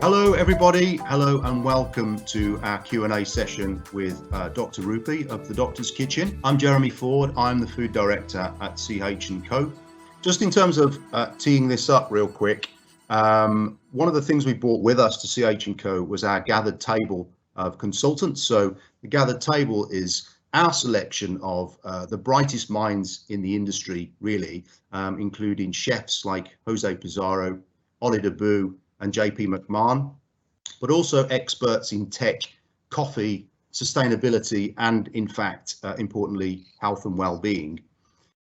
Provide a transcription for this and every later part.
Hello everybody, hello and welcome to our Q&A session with Dr. Rupi of the Doctor's Kitchen. I'm Jeremy Ford, I'm the Food Director at CH&Co. Just in terms of teeing this up real quick, one of the things we brought with us to CH&Co was our gathered table of consultants. So the gathered table is our selection of the brightest minds in the industry, really, including chefs like Jose Pizarro, Oli Dabu, and JP McMahon, but also experts in tech, coffee, sustainability, and in fact, importantly, health and well-being.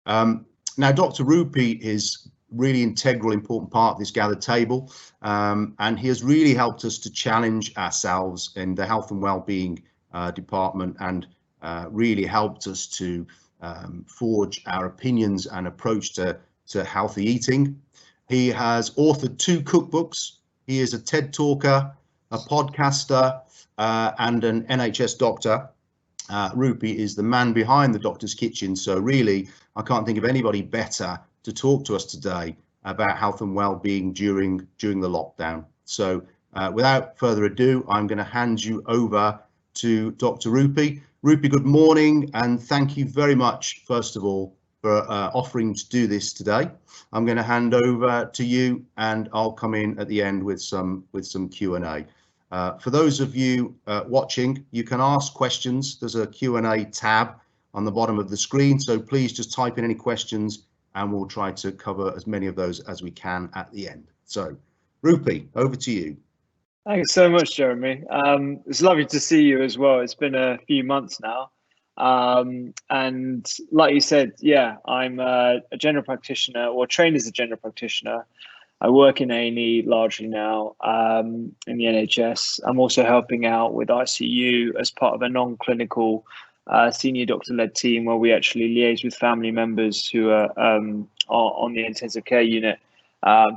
Now, Dr. Rupi is really integral, important part of this gathered table, and he has really helped us to challenge ourselves in the health and well-being department, and really helped us to forge our opinions and approach to healthy eating. He has authored 2 cookbooks. He is a TED talker, a podcaster, and an NHS doctor. Rupi is the man behind the Doctor's Kitchen. So really, I can't think of anybody better to talk to us today about health and well-being during the lockdown. So without further ado, I'm going to hand you over to Dr. Rupi. Rupi, good morning, and thank you very much, first of all, for offering to do this today. I'm going to hand over to you, and I'll come in at the end with some Q&A. For those of you watching, you can ask questions. There's a Q&A tab on the bottom of the screen, so please just type in any questions, and we'll try to cover as many of those as we can at the end. So, Rupi, over to you. Thanks so much, Jeremy. It's lovely to see you as well. It's been a few months now. And like you said, yeah, I'm a general practitioner, or trained as a general practitioner. I work in A&E largely now, in the NHS. I'm also helping out with ICU as part of a non-clinical senior doctor-led team where we actually liaise with family members who are on the intensive care unit.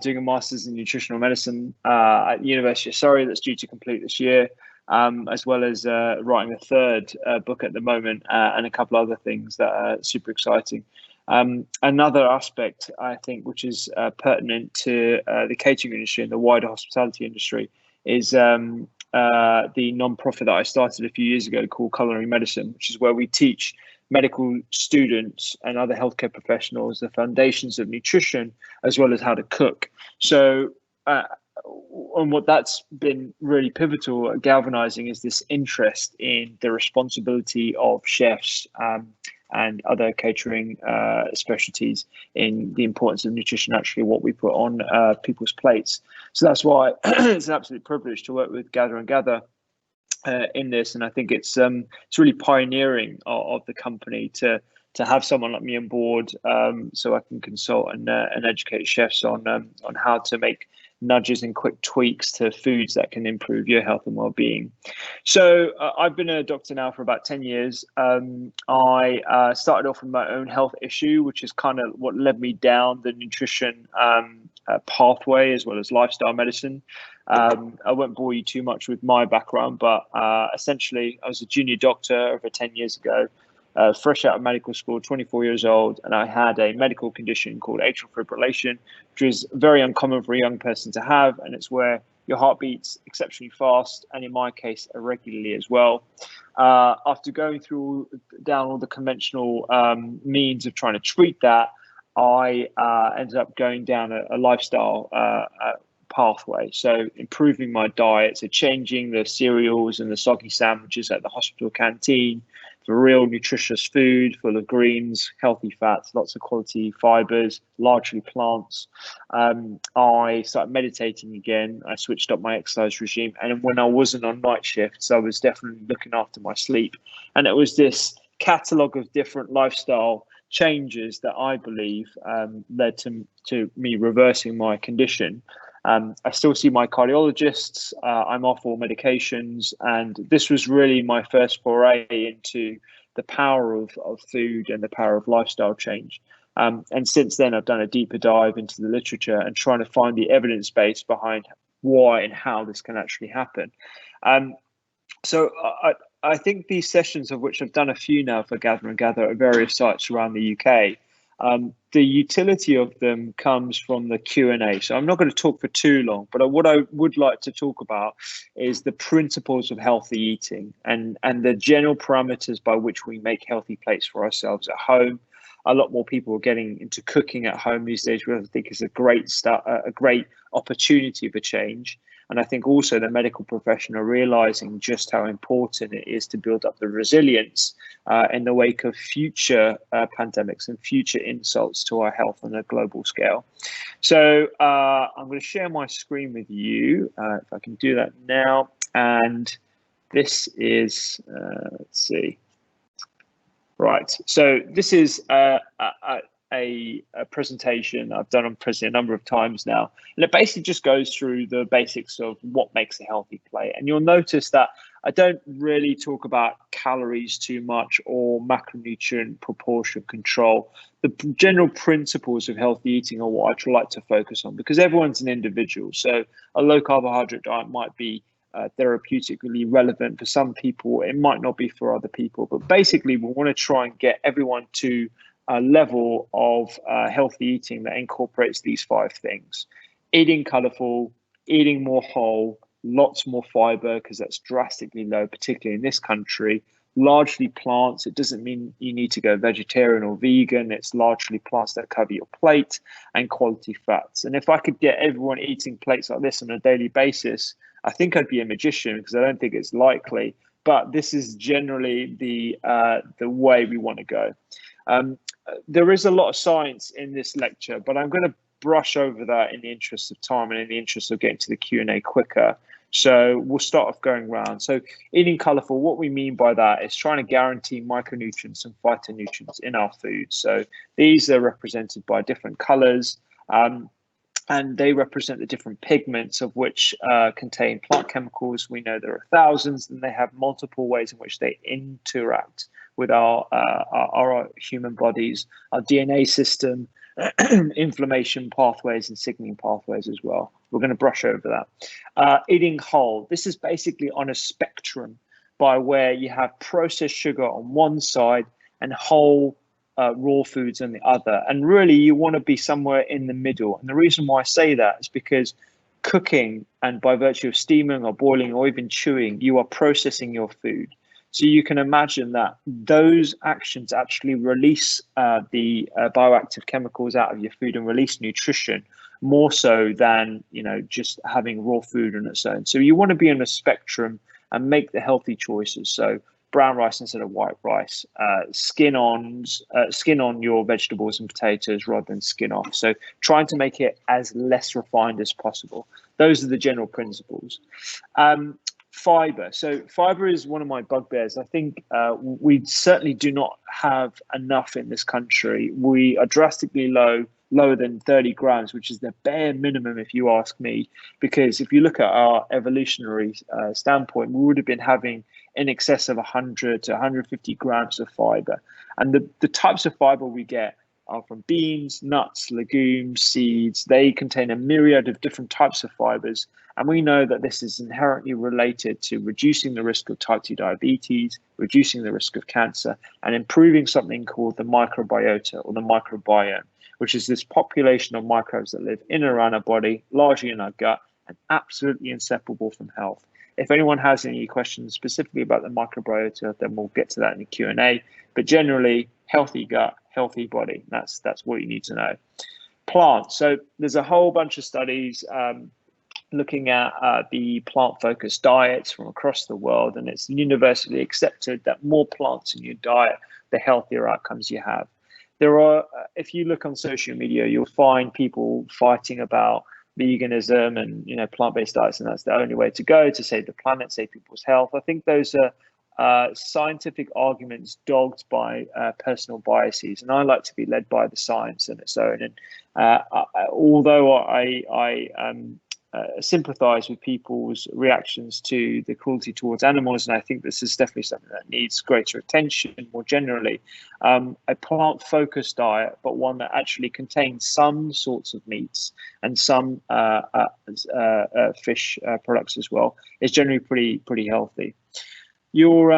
Doing a master's in nutritional medicine at the University of Surrey that's due to complete this year. As well as writing a 3rd book at the moment, and a couple other things that are super exciting. Another aspect, I think, which is pertinent to the catering industry and the wider hospitality industry is the non-profit that I started a few years ago called Culinary Medicine, which is where we teach medical students and other healthcare professionals the foundations of nutrition as well as how to cook. So and what that's been really pivotal at galvanizing is this interest in the responsibility of chefs and other catering specialties in the importance of nutrition, actually what we put on people's plates. So that's why it's an absolute privilege to work with Gather and Gather in this, and I think it's really pioneering of the company to have someone like me on board, so I can consult and educate chefs on how to make nudges and quick tweaks to foods that can improve your health and well-being. So I've been a doctor now for about 10 years. I started off with my own health issue, which is kind of what led me down the nutrition pathway as well as lifestyle medicine. I won't bore you too much with my background, but essentially I was a junior doctor over 10 years ago. Fresh out of medical school, 24 years old, and I had a medical condition called atrial fibrillation, which is very uncommon for a young person to have, and it's where your heart beats exceptionally fast, and in my case, irregularly as well. After going down all the conventional means of trying to treat that, I ended up going down a lifestyle pathway. So improving my diet, so changing the cereals and the soggy sandwiches at the hospital canteen for real nutritious food full of greens, healthy fats, lots of quality fibers, largely plants. I started meditating again. I switched up my exercise regime. And when I wasn't on night shifts, I was definitely looking after my sleep. And it was this catalogue of different lifestyle changes that I believe led to me reversing my condition. I still see my cardiologists. I'm off all medications, and this was really my first foray into the power of food and the power of lifestyle change. And since then, I've done a deeper dive into the literature and trying to find the evidence base behind why and how this can actually happen. So I think these sessions, of which I've done a few now for Gather and Gather at various sites around the UK, The utility of them comes from the Q&A. So I'm not going to talk for too long, but what I would like to talk about is the principles of healthy eating and the general parameters by which we make healthy plates for ourselves at home. A lot more people are getting into cooking at home these days, which I think is a great start, a great opportunity for change. And I think also the medical profession are realizing just how important it is to build up the resilience in the wake of future pandemics and future insults to our health on a global scale. So I'm going to share my screen with you, if I can do that now. And this is, let's see. Right, so this is a presentation I've done on President a number of times now, and it basically just goes through the basics of what makes a healthy plate. And you'll notice that I don't really talk about calories too much or macronutrient proportion control. The general principles of healthy eating are what I try like to focus on, because everyone's an individual. So a low carbohydrate diet might be therapeutically relevant for some people. It might not be for other people, but basically we want to try and get everyone to a level of healthy eating that incorporates these 5 things: eating colorful, eating more whole, lots more fiber, because that's drastically low, particularly in this country, largely plants. It doesn't mean you need to go vegetarian or vegan. It's largely plants that cover your plate, and quality fats. And if I could get everyone eating plates like this on a daily basis, I think I'd be a magician, because I don't think it's likely, but this is generally the way we want to go. There is a lot of science in this lecture, but I'm going to brush over that in the interest of time and in the interest of getting to the Q&A quicker. So we'll start off going around. So eating colorful, what we mean by that is trying to guarantee micronutrients and phytonutrients in our food. So these are represented by different colors. And they represent the different pigments of which contain plant chemicals. We know there are thousands, and they have multiple ways in which they interact with our human bodies, our DNA system, inflammation pathways, and signaling pathways as well. We're going to brush over that. Eating whole. This is basically on a spectrum by where you have processed sugar on one side and whole raw foods on the other. And really, you want to be somewhere in the middle. And the reason why I say that is because cooking, and by virtue of steaming or boiling or even chewing, you are processing your food. So you can imagine that those actions actually release the bioactive chemicals out of your food and release nutrition more so than, just having raw food on its own. So you want to be on a spectrum and make the healthy choices. So brown rice instead of white rice, skin on your vegetables and potatoes rather than skin off. So trying to make it as less refined as possible. Those are the general principles. Fiber. So fiber is one of my bugbears. I think we certainly do not have enough in this country. We are drastically lower than 30 grams, which is the bare minimum, if you ask me, because if you look at our evolutionary standpoint, we would have been having in excess of 100 to 150 grams of fiber. And the types of fiber we get are from beans, nuts, legumes, seeds. They contain a myriad of different types of fibers. And we know that this is inherently related to reducing the risk of type 2 diabetes, reducing the risk of cancer, and improving something called the microbiota, or the microbiome, which is this population of microbes that live in and around our body, largely in our gut, and absolutely inseparable from health. If anyone has any questions specifically about the microbiota, then we'll get to that in the Q&A. But generally, healthy gut, healthy body. That's what you need to know. Plants. So there's a whole bunch of studies looking at the plant-focused diets from across the world, and it's universally accepted that more plants in your diet, the healthier outcomes you have. There are, if you look on social media, you'll find people fighting about veganism and plant-based diets, and that's the only way to go to save the planet, save people's health. I think those are scientific arguments dogged by personal biases, and I like to be led by the science on its own. And although I sympathize with people's reactions to the cruelty towards animals, and I think this is definitely something that needs greater attention more generally, a plant-focused diet, but one that actually contains some sorts of meats and some fish products as well, is generally pretty healthy. Your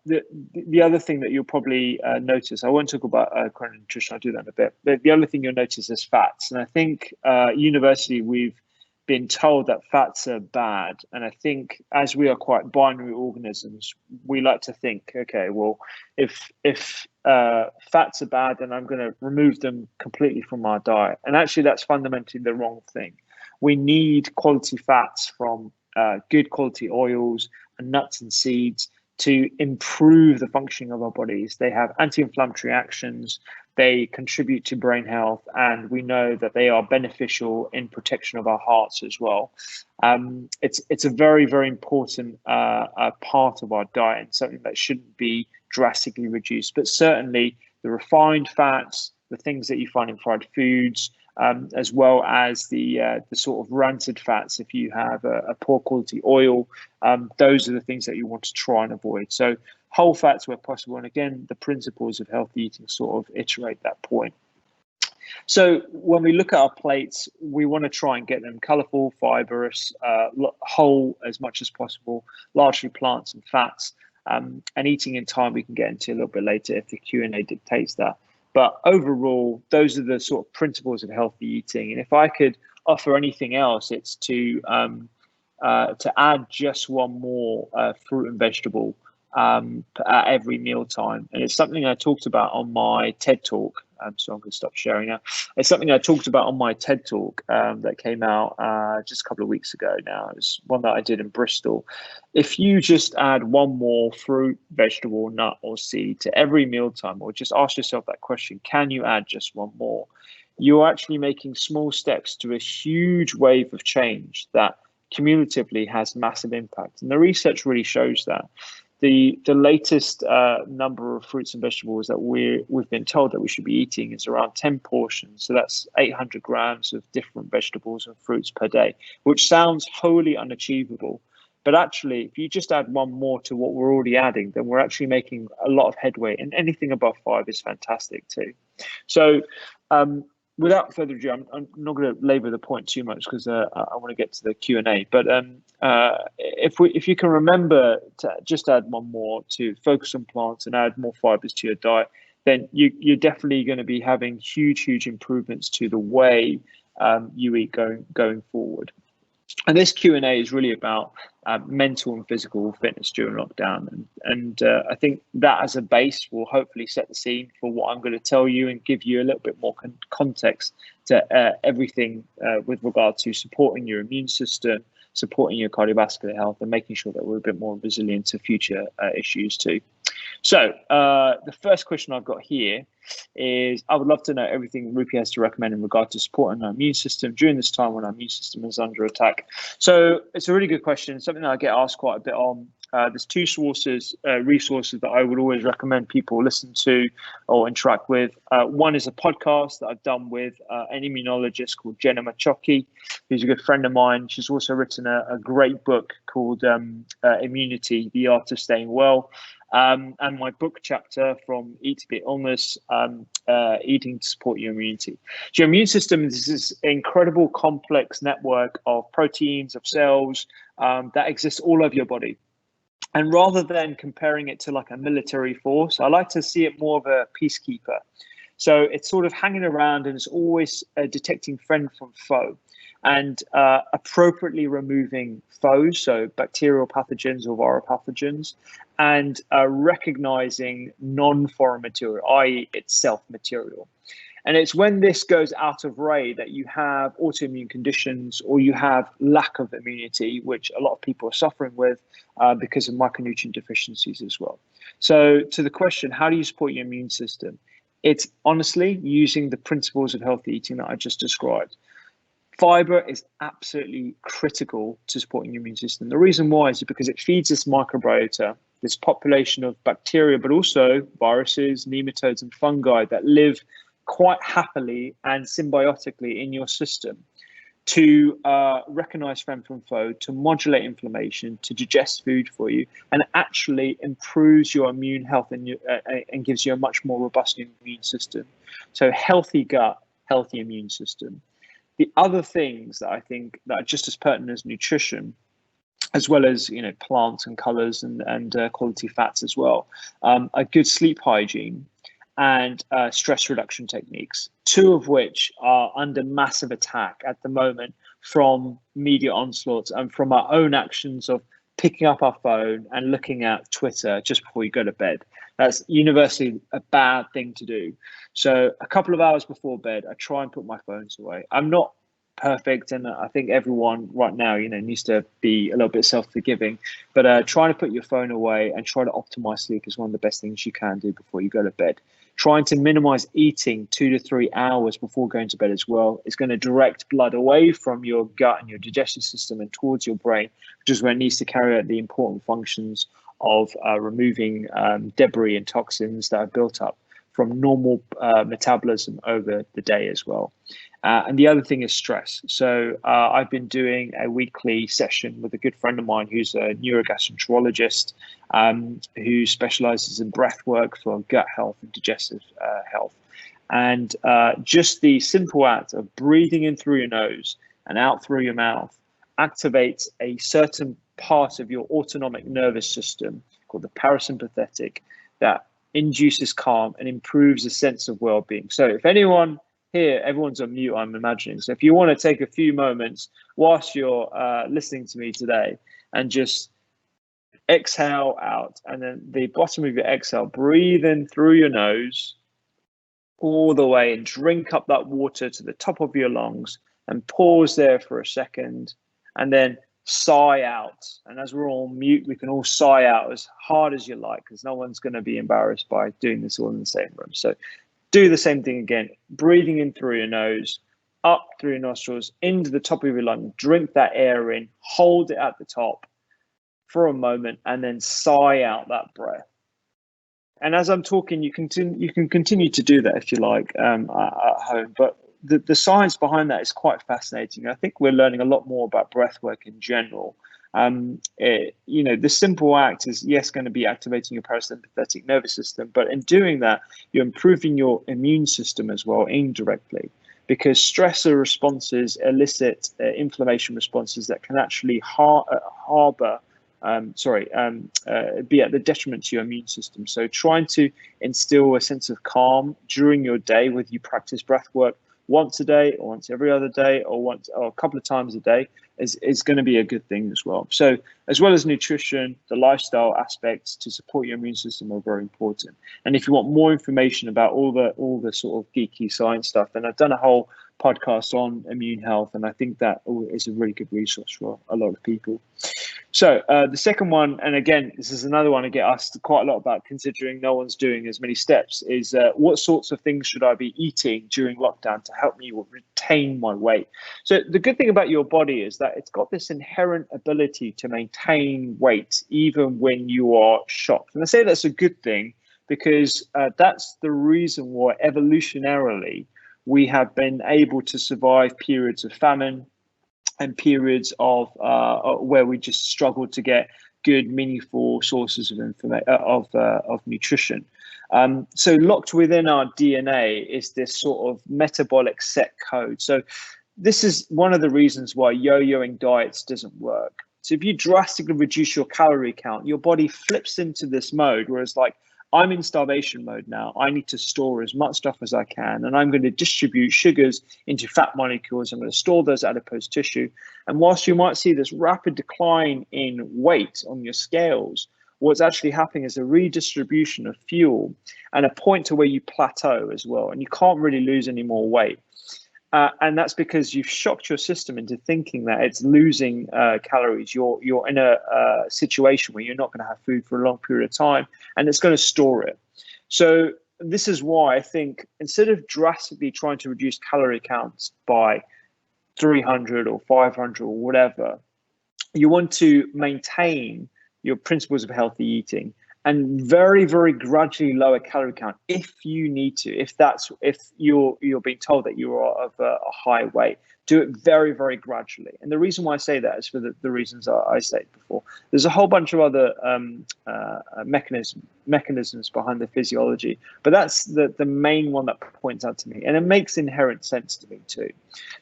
the other thing that you'll probably notice, I won't talk about chrono nutrition, I'll do that in a bit, but the other thing you'll notice is fats. And I think universally we've been told that fats are bad. And I think as we are quite binary organisms, we like to think, okay, well, if fats are bad, then I'm going to remove them completely from our diet. And actually, that's fundamentally the wrong thing. We need quality fats from good quality oils and nuts and seeds to improve the functioning of our bodies. They have anti-inflammatory actions, they contribute to brain health, and we know that they are beneficial in protection of our hearts as well. It's a very, very important part of our diet, and something that shouldn't be drastically reduced. But certainly the refined fats, the things that you find in fried foods, as well as the sort of rancid fats, if you have a poor quality oil, those are the things that you want to try and avoid. So whole fats where possible. And again, the principles of healthy eating sort of iterate that point. So when we look at our plates, we want to try and get them colorful, fibrous, whole as much as possible, largely plants and fats, and eating in time we can get into a little bit later if the Q&A dictates that. But overall, those are the sort of principles of healthy eating. And if I could offer anything else, it's to add just one more fruit and vegetable at every mealtime. And it's something I talked about on my TED Talk. So I'm going to stop sharing now. It's something I talked about on my TED Talk that came out just a couple of weeks ago now. It was one that I did in Bristol. If you just add one more fruit, vegetable, nut, or seed to every mealtime, or just ask yourself that question, can you add just one more? You're actually making small steps to a huge wave of change that cumulatively has massive impact. And the research really shows that. The latest number of fruits and vegetables that we've been told that we should be eating is around 10 portions. So that's 800 grams of different vegetables and fruits per day, which sounds wholly unachievable. But actually, if you just add one more to what we're already adding, then we're actually making a lot of headway. And anything above 5 is fantastic too. So without further ado, I'm not going to labor the point too much because I want to get to the Q&A. But if you can remember to just add one more, to focus on plants and add more fibers to your diet, then you're definitely going to be having huge improvements to the way you eat going forward. And this Q&A is really about mental and physical fitness during lockdown. And I think that as a base will hopefully set the scene for what I'm going to tell you and give you a little bit more context to everything with regard to supporting your immune system, supporting your cardiovascular health, and making sure that we're a bit more resilient to future issues too. So the first question I've got here is, I would love to know everything Rupi has to recommend in regard to supporting our immune system during this time when our immune system is under attack. So it's a really good question, something that I get asked quite a bit on. There's two resources that I would always recommend people listen to or interact with. One is a podcast that I've done with an immunologist called Jenna Machoki, who's a good friend of mine. She's also written a great book called Immunity, The Art of Staying Well. And my book chapter, From Eat to Beat Illness, Eating to Support Your Immunity. So your immune system is this incredible complex network of proteins, of cells that exist all over your body. And rather than comparing it to like a military force, I like to see it more of a peacekeeper. So it's sort of hanging around and it's always detecting friend from foe, and appropriately removing foes, so bacterial pathogens or viral pathogens, and recognizing non-foreign material, i.e. itself material. And it's when this goes out of array that you have autoimmune conditions or you have lack of immunity, which a lot of people are suffering with because of micronutrient deficiencies as well. So to the question, how do you support your immune system? It's honestly using the principles of healthy eating that I just described. Fiber is absolutely critical to supporting your immune system. The reason why is because it feeds this microbiota, this population of bacteria, but also viruses, nematodes, and fungi that live quite happily and symbiotically in your system, to recognize friend from foe, to modulate inflammation, to digest food for you, and actually improves your immune health and gives you a much more robust immune system. So healthy gut, healthy immune system. The other things that I think that are just as pertinent as nutrition as well as plants and colors and quality fats as well. A good sleep hygiene and stress reduction techniques, two of which are under massive attack at the moment from media onslaughts and from our own actions of picking up our phone and looking at Twitter just before you go to bed. That's universally a bad thing to do. So a couple of hours before bed, I try and put my phones away. I'm not perfect, and I think everyone right now needs to be a little bit self-forgiving, but trying to put your phone away and try to optimize sleep is one of the best things you can do before you go to bed. Trying to minimize eating 2 to 3 hours before going to bed as well is going to direct blood away from your gut and your digestive system and towards your brain, which is where it needs to carry out the important functions of removing debris and toxins that are built up from normal metabolism over the day as well. And the other thing is stress. So I've been doing a weekly session with a good friend of mine who's a neurogastroenterologist who specializes in breath work for gut health and digestive health. And just the simple act of breathing in through your nose and out through your mouth activates a certain part of your autonomic nervous system called the parasympathetic that induces calm and improves a sense of well-being. So if anyone here, everyone's on mute, I'm imagining. So if you want to take a few moments whilst you're listening to me today and just exhale out, and then the bottom of your exhale, breathe in through your nose all the way and drink up that water to the top of your lungs and pause there for a second and then sigh out. And as we're all mute, we can all sigh out as hard as you like because no one's going to be embarrassed by doing this all in the same room. So do the same thing again, breathing in through your nose, up through your nostrils, into the top of your lung, drink that air in, hold it at the top for a moment, and then sigh out that breath. And as I'm talking, you can continue to do that if you like at home, but the science behind that is quite fascinating. I think we're learning a lot more about breath work in general. The simple act is, yes, going to be activating your parasympathetic nervous system, but in doing that, you're improving your immune system as well indirectly, because stressor responses elicit inflammation responses that can actually be at the detriment to your immune system. So trying to instill a sense of calm during your day, whether you practice breath work once a day or once every other day or a couple of times a day, is going to be a good thing as well. So as well as nutrition, the lifestyle aspects to support your immune system are very important. And if you want more information about all the sort of geeky science stuff, then I've done a whole podcast on immune health, and I think that is a really good resource for a lot of people. So the second one, and again, this is another one I get asked quite a lot about, considering no one's doing as many steps, is what sorts of things should I be eating during lockdown to help me retain my weight? So the good thing about your body is that it's got this inherent ability to maintain weight even when you are shocked. And I say that's a good thing because that's the reason why evolutionarily we have been able to survive periods of famine and periods of where we just struggled to get good, meaningful sources of nutrition. So locked within our DNA is this sort of metabolic set code. So this is one of the reasons why yo-yoing diets doesn't work. So if you drastically reduce your calorie count, your body flips into this mode, whereas like, I'm in starvation mode now. I need to store as much stuff as I can, and I'm going to distribute sugars into fat molecules. I'm going to store those adipose tissue. And whilst you might see this rapid decline in weight on your scales, what's actually happening is a redistribution of fuel and a point to where you plateau as well, and you can't really lose any more weight. And that's because you've shocked your system into thinking that it's losing calories. You're in a situation where you're not going to have food for a long period of time, and it's going to store it. So this is why I think instead of drastically trying to reduce calorie counts by 300 or 500 or whatever, you want to maintain your principles of healthy eating and very, very gradually lower calorie count if you need to, if you're being told that you are of a high weight, do it very, very gradually. And the reason why I say that is for the reasons I stated before. There's a whole bunch of other mechanisms behind the physiology, but that's the main one that points out to me, and it makes inherent sense to me too.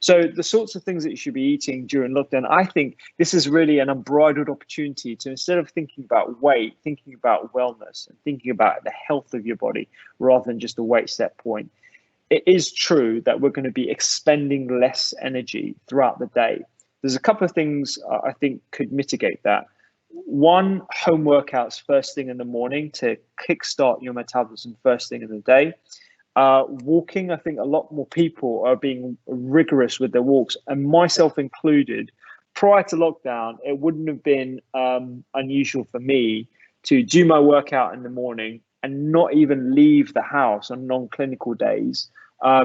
So the sorts of things that you should be eating during lockdown, I think this is really an unbridled opportunity to, instead of thinking about weight, thinking about wellness and thinking about the health of your body rather than just a weight set point. It is true that we're going to be expending less energy throughout the day. There's a couple of things I think could mitigate that. One, home workouts first thing in the morning to kickstart your metabolism first thing in the day. Walking, I think a lot more people are being rigorous with their walks, and myself included. Prior to lockdown, it wouldn't have been unusual for me to do my workout in the morning and not even leave the house on non-clinical days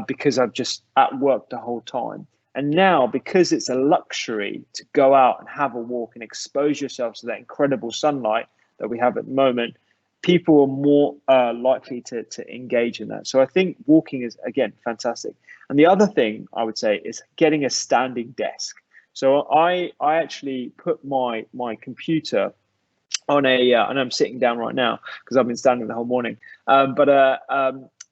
because I'm just at work the whole time. And now, because it's a luxury to go out and have a walk and expose yourself to that incredible sunlight that we have at the moment, people are more likely to engage in that. So I think walking is, again, fantastic. And the other thing I would say is getting a standing desk. So I actually put my computer on and I'm sitting down right now because I've been standing the whole morning.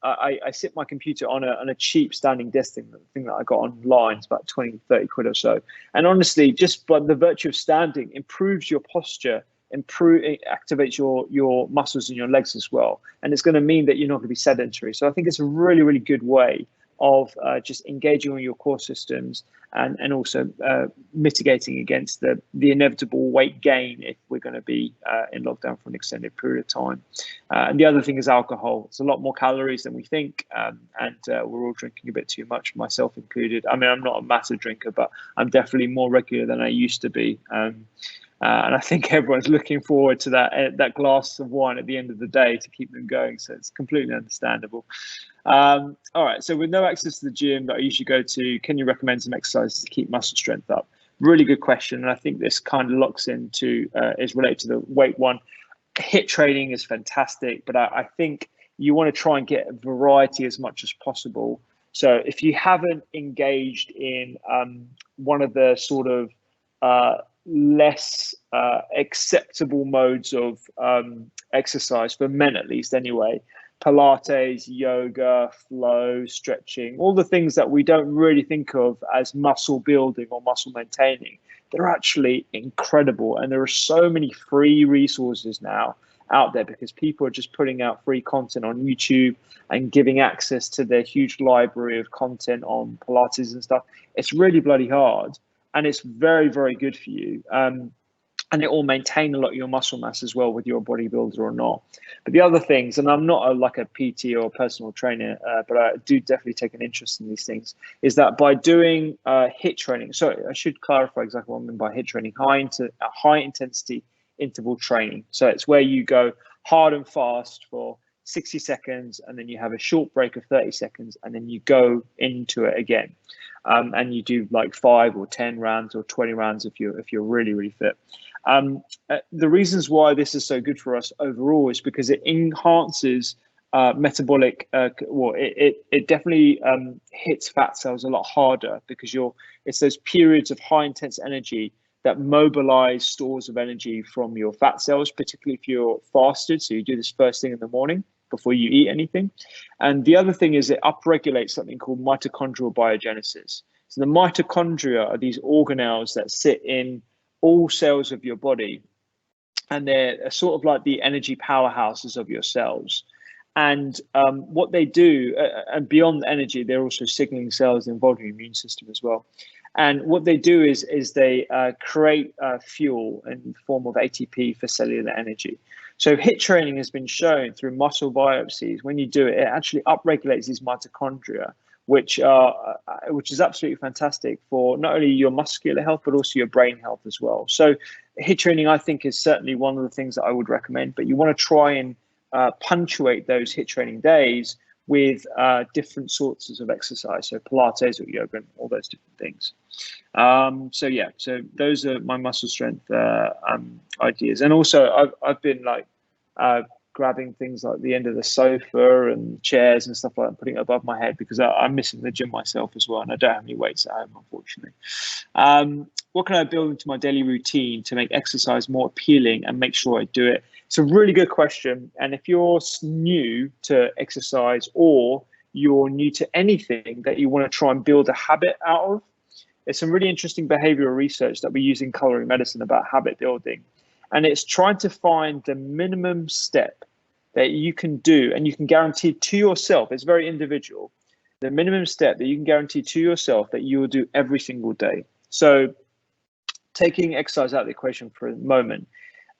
I sit my computer on a cheap standing desk thing that I got online. It's about 20-30 quid or so. And honestly, just by the virtue of standing improves your posture, it activates your muscles in your legs as well. And it's going to mean that you're not going to be sedentary. So I think it's a really, really good way of just engaging on your core systems and also mitigating against the inevitable weight gain if we're going to be in lockdown for an extended period of time. And the other thing is alcohol. It's a lot more calories than we think, and we're all drinking a bit too much, myself included. I mean, I'm not a massive drinker, but I'm definitely more regular than I used to be. And I think everyone's looking forward to that glass of wine at the end of the day to keep them going. So it's completely understandable. All right. So with no access to the gym that I usually go to, can you recommend some exercises to keep muscle strength up? Really good question. And I think this kind of locks into, is related to the weight one. HIIT training is fantastic, but I think you want to try and get variety as much as possible. So if you haven't engaged in one of the sort of less acceptable modes of exercise for men, at least anyway, Pilates, yoga, flow, stretching, all the things that we don't really think of as muscle building or muscle maintaining, they're actually incredible. And there are so many free resources now out there because people are just putting out free content on YouTube and giving access to their huge library of content on Pilates and stuff. It's really bloody hard. And it's very, very good for you. And it will maintain a lot of your muscle mass as well, whether you're a bodybuilder or not. But the other things, and I'm not like a PT or a personal trainer, but I do definitely take an interest in these things, is that by doing HIIT training, so I should clarify exactly what I mean by HIIT training, high intensity interval training. So it's where you go hard and fast for 60 seconds, and then you have a short break of 30 seconds, and then you go into it again. And you do like 5 or 10 rounds or 20 rounds if you're really, really fit. The reasons why this is so good for us overall is because it enhances metabolic. It definitely hits fat cells a lot harder because it's those periods of high intense energy that mobilize stores of energy from your fat cells, particularly if you're fasted. So you do this first thing in the morning before you eat anything. And the other thing is it upregulates something called mitochondrial biogenesis. So the mitochondria are these organelles that sit in all cells of your body, and they're sort of like the energy powerhouses of your cells. And what they do, and beyond the energy, they're also signaling cells involved in the immune system as well. And what they do is they create fuel in the form of ATP for cellular energy. So HIIT training has been shown through muscle biopsies. When you do it, it actually upregulates these mitochondria, which is absolutely fantastic for not only your muscular health, but also your brain health as well. So HIIT training, I think, is certainly one of the things that I would recommend, but you want to try and punctuate those HIIT training days with different sorts of exercise, so Pilates or yoga and all those different things. So those are my muscle strength ideas. And also I've been like grabbing things like the end of the sofa and chairs and stuff like that and putting it above my head, because I'm missing the gym myself as well, and I don't have any weights at home, unfortunately. What can I build into my daily routine to make exercise more appealing and make sure I do it? It's a really good question. And if you're new to exercise, or you're new to anything that you want to try and build a habit out of, there's some really interesting behavioral research that we use in culinary medicine about habit building. And it's trying to find the minimum step that you can do, and you can guarantee to yourself, it's very individual, the minimum step that you can guarantee to yourself that you will do every single day. So taking exercise out of the equation for a moment,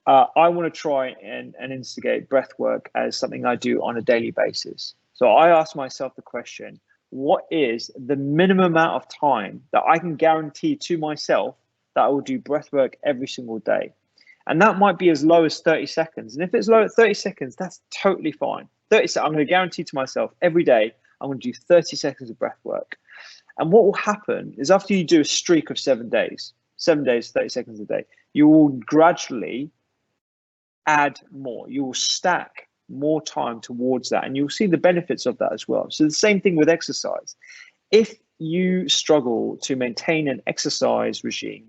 I want to try and instigate breath work as something I do on a daily basis. So I ask myself the question, what is the minimum amount of time that I can guarantee to myself that I will do breath work every single day? And that might be as low as 30 seconds. And if it's low at 30 seconds, that's totally fine. 30 seconds, I'm going to guarantee to myself every day, I'm going to do 30 seconds of breath work. And what will happen is, after you do a streak of 7 days, 30 seconds a day, you will gradually add more. You will stack more time towards that, and you'll see the benefits of that as well. So the same thing with exercise. If you struggle to maintain an exercise regime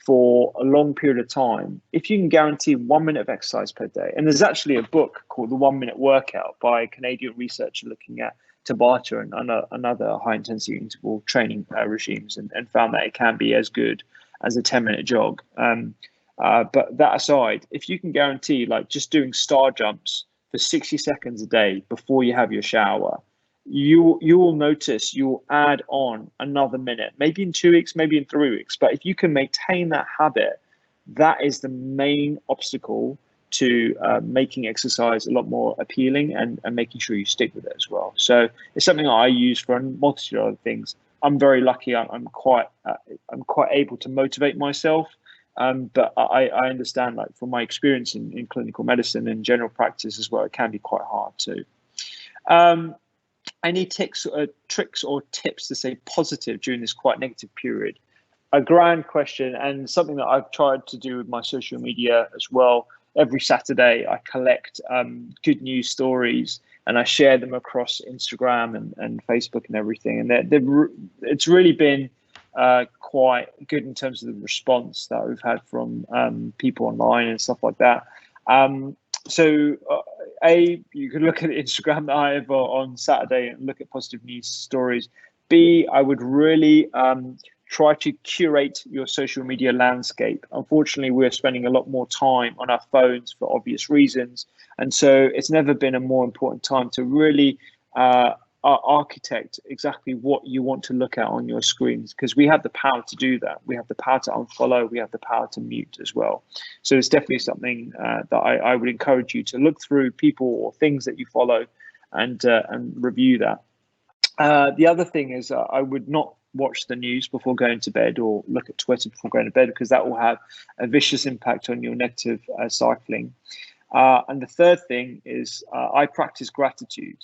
for a long period of time, if you can guarantee 1 minute of exercise per day, and there's actually a book called The 1 Minute Workout by a Canadian researcher looking at Tabata and another high intensity interval training regimes, and found that it can be as good as a 10-minute jog. But that aside, if you can guarantee like just doing star jumps for 60 seconds a day before you have your shower, you will notice you'll add on another minute, maybe in 2 weeks, maybe in 3 weeks. But if you can maintain that habit, that is the main obstacle to making exercise a lot more appealing and making sure you stick with it as well. So it's something I use for a multitude of other things. I'm very lucky. I'm quite able to motivate myself. But I understand, like from my experience in clinical medicine and general practice as well, it can be quite hard too. Any tricks or tips to stay positive during this quite negative period? A grand question, and something that I've tried to do with my social media as well. Every Saturday, I collect good news stories and I share them across Instagram and Facebook and everything. And it's really been quite good in terms of the response that we've had from people online and stuff like that. So you could look at Instagram that I have on Saturday and look at positive news stories. B, I would really try to curate your social media landscape. Unfortunately, we're spending a lot more time on our phones for obvious reasons. And so it's never been a more important time to really architect exactly what you want to look at on your screens, because we have the power to do that. We have the power to unfollow, we have the power to mute as well. So it's definitely something that I would encourage you to look through people or things that you follow and review that. The other thing is I would not watch the news before going to bed or look at Twitter before going to bed, because that will have a vicious impact on your negative cycling. And the third thing is I practice gratitude.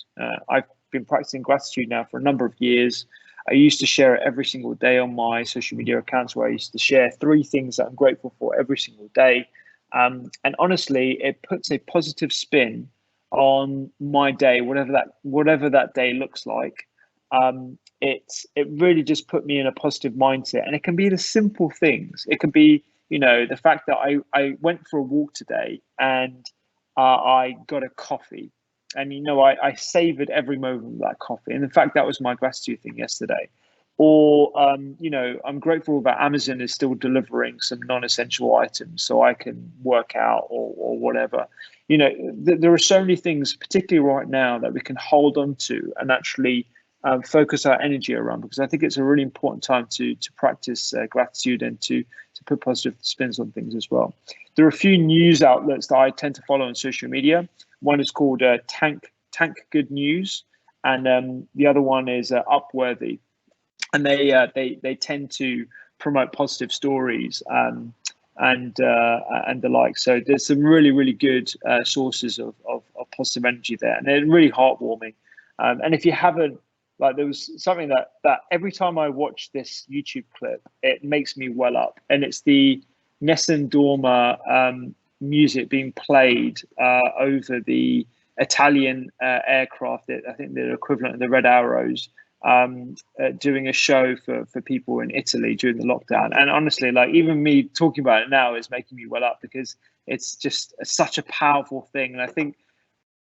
I've been practicing gratitude now for a number of years. I used to share it every single day on my social media accounts, where I used to share 3 things that I'm grateful for every single day. And honestly, it puts a positive spin on my day, whatever that day looks like. It really just put me in a positive mindset, and it can be the simple things. It can be, the fact that I went for a walk today and I got a coffee, and I savored every moment of that coffee. And in fact, that was my gratitude thing yesterday. Or I'm grateful that Amazon is still delivering some non-essential items so I can work out or whatever. There are so many things, particularly right now, that we can hold on to and actually focus our energy around, because I think it's a really important time to practice gratitude and to put positive spins on things as well. There are a few news outlets that I tend to follow on social media. One is called Tank Good News, and the other one is Upworthy, and they tend to promote positive stories and the like. So there's some really good sources of positive energy there, and they're really heartwarming. And if you haven't, there was something that every time I watch this YouTube clip, it makes me well up, and it's the Nessun Dorma music being played over the Italian aircraft. I think they're equivalent of the Red Arrows, doing a show for people in Italy during the lockdown. And honestly, like even me talking about it now is making me well up, because it's just such a powerful thing. And I think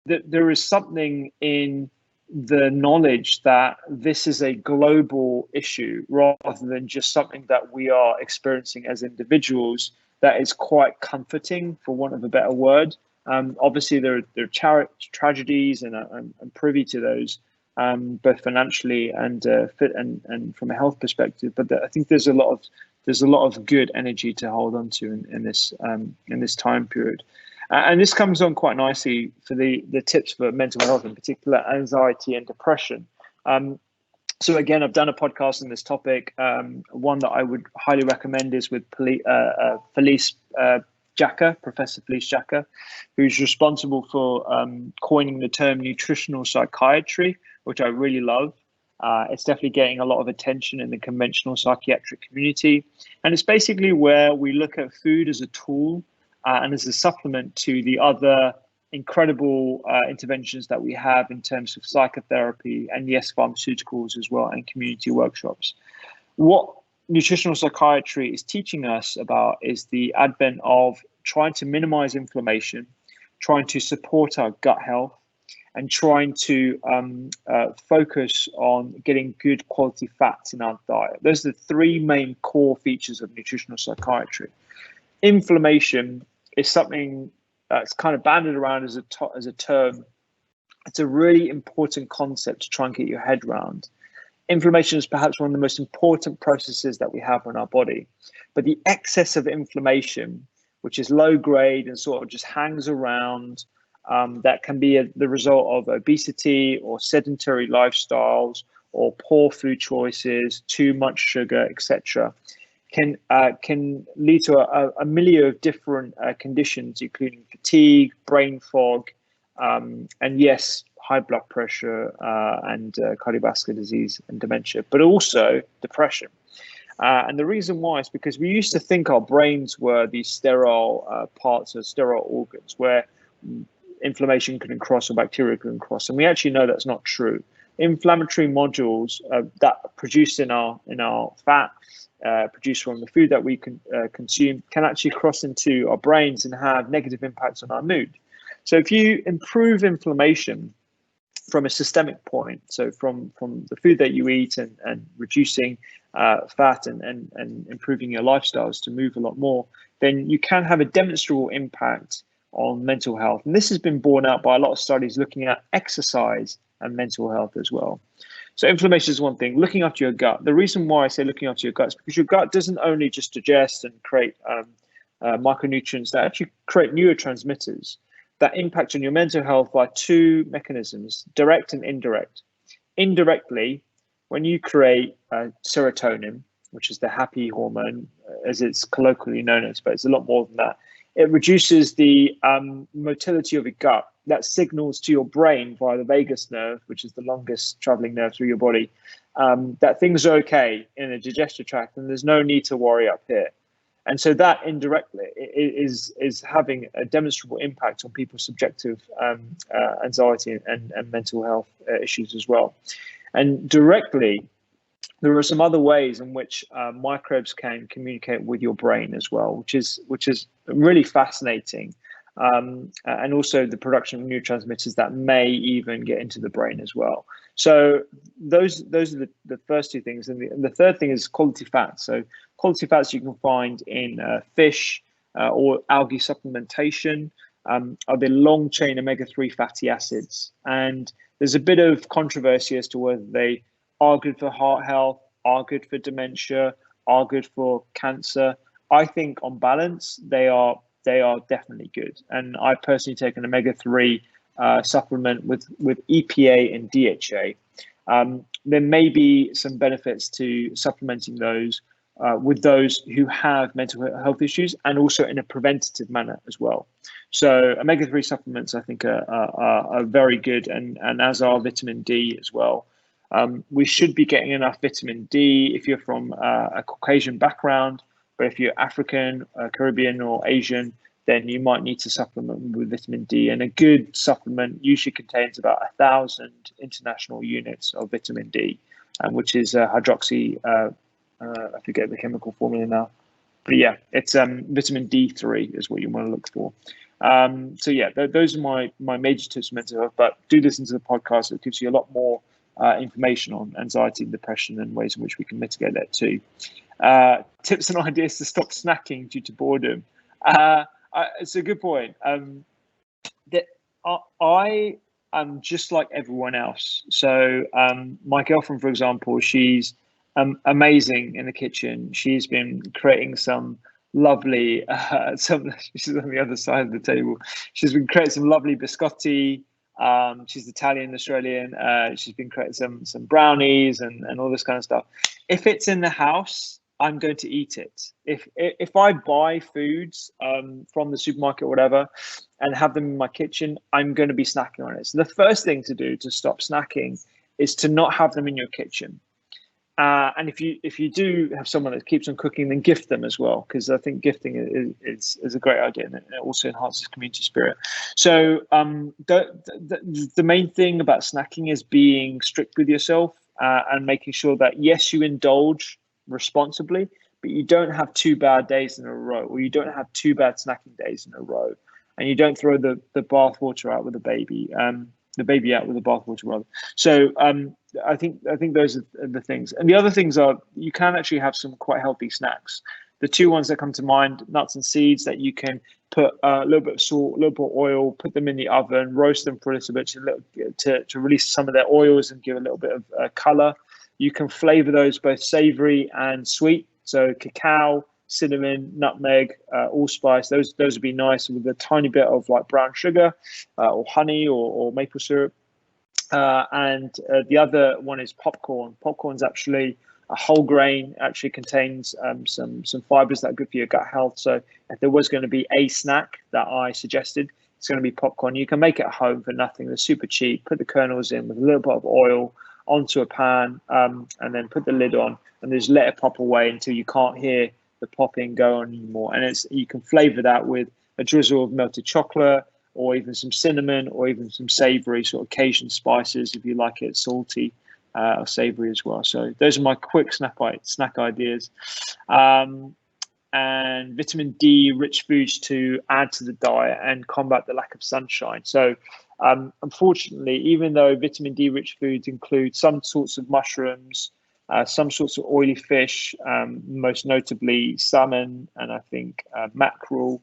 that there is something in the knowledge that this is a global issue rather than just something that we are experiencing as individuals, that is quite comforting, for want of a better word. Obviously, there are tragedies, and I'm privy to those, both financially and and from a health perspective. But I think there's a lot of good energy to hold on to in this time period. And this comes on quite nicely for the tips for mental health, in particular anxiety and depression. So again, I've done a podcast on this topic. One that I would highly recommend is with Felice Jacka, Professor Felice Jacka, who's responsible for coining the term nutritional psychiatry, which I really love. It's definitely getting a lot of attention in the conventional psychiatric community. And it's basically where we look at food as a tool and as a supplement to the other incredible interventions that we have in terms of psychotherapy and, yes, pharmaceuticals as well, and community workshops. What nutritional psychiatry is teaching us about is the advent of trying to minimize inflammation, trying to support our gut health, and trying to focus on getting good quality fats in our diet. Those are the three main core features of nutritional psychiatry. Inflammation is something that's kind of banded around as a term. It's a really important concept to try and get your head around. Inflammation is perhaps one of the most important processes that we have in our body, but the excess of inflammation, which is low grade and sort of just hangs around, that can be the result of obesity or sedentary lifestyles or poor food choices, too much sugar, etc., can lead to a milieu of different conditions, including fatigue, brain fog, and yes, high blood pressure and cardiovascular disease and dementia, but also depression. And the reason why is because we used to think our brains were these sterile parts or sterile organs where inflammation couldn't cross or bacteria couldn't cross. And we actually know that's not true. Inflammatory modules that are produced in our fat, produced from the food that we consume, can actually cross into our brains and have negative impacts on our mood. So if you improve inflammation from a systemic point, so from the food that you eat and reducing fat and improving your lifestyles to move a lot more, then you can have a demonstrable impact on mental health. And this has been borne out by a lot of studies looking at exercise and mental health as well. So inflammation is one thing. Looking after your gut. The reason why I say looking after your gut is because your gut doesn't only just digest and create micronutrients, that actually create neurotransmitters that impact on your mental health by two mechanisms, direct and indirect. Indirectly, when you create serotonin, which is the happy hormone, as it's colloquially known as, but it's a lot more than that. It reduces the motility of your gut. That signals to your brain via the vagus nerve, which is the longest traveling nerve through your body, that things are okay in the digestive tract and there's no need to worry up here. And so that indirectly is having a demonstrable impact on people's subjective anxiety and mental health issues as well. And directly, there are some other ways in which microbes can communicate with your brain as well, which is really fascinating. And also the production of neurotransmitters that may even get into the brain as well. So those are the first two things. And the third thing is quality fats. So quality fats you can find in fish or algae supplementation are the long chain omega-3 fatty acids. And there's a bit of controversy as to whether they are good for heart health, are good for dementia, are good for cancer. I think on balance, they are definitely good. And I personally take an omega-3 supplement with EPA and DHA. There may be some benefits to supplementing those with those who have mental health issues, and also in a preventative manner as well. So omega-3 supplements, I think, are very good, and as are vitamin D as well. We should be getting enough vitamin D if you're from a Caucasian background, but if you're African, Caribbean or Asian, then you might need to supplement with vitamin D. And a good supplement usually contains about 1,000 international units of vitamin D, which is hydroxy. I forget the chemical formula now, but yeah, it's vitamin D3 is what you want to look for. So yeah, those are my major tips for mental health. But do listen to the podcast; it gives you a lot more information on anxiety and depression and ways in which we can mitigate that too. Tips and ideas to stop snacking due to boredom. It's a good point. That I am just like everyone else. So my girlfriend, for example, she's amazing in the kitchen. She's been creating some lovely, she's on the other side of the table. She's been creating some lovely biscotti. She's Italian, Australian. She's been creating some brownies and all this kind of stuff. If it's in the house, I'm going to eat it. If I buy foods from the supermarket or whatever and have them in my kitchen, I'm going to be snacking on it. So the first thing to do to stop snacking is to not have them in your kitchen. And if you do have someone that keeps on cooking, then gift them as well, because I think gifting is a great idea, and it also enhances community spirit. So the main thing about snacking is being strict with yourself and making sure that, yes, you indulge responsibly, but you don't have 2 bad days in a row, or you don't have 2 bad snacking days in a row, and you don't throw the bathwater out with the baby out with the bathwater rather. So I think those are the things. And the other things are, you can actually have some quite healthy snacks. The 2 ones that come to mind: nuts and seeds that you can put a little bit of salt, a little bit of oil, put them in the oven, roast them for a little bit to release some of their oils and give a little bit of color. You can flavor those both savory and sweet. So cacao, cinnamon, nutmeg, allspice. Those would be nice with a tiny bit of like brown sugar or honey or maple syrup. And the other one is popcorn. Popcorn's actually a whole grain. Actually contains some fibers that are good for your gut health. So if there was going to be a snack that I suggested, it's going to be popcorn. You can make it at home for nothing. They're super cheap. Put the kernels in with a little bit of oil onto a pan, and then put the lid on, and just let it pop away until you can't hear the popping go on anymore. And you can flavor that with a drizzle of melted chocolate, or even some cinnamon, or even some savory sort of Cajun spices if you like it salty or savory as well. So those are my quick snack ideas. And vitamin D rich foods to add to the diet and combat the lack of sunshine. So unfortunately, even though vitamin D rich foods include some sorts of mushrooms, some sorts of oily fish, most notably salmon and I think mackerel,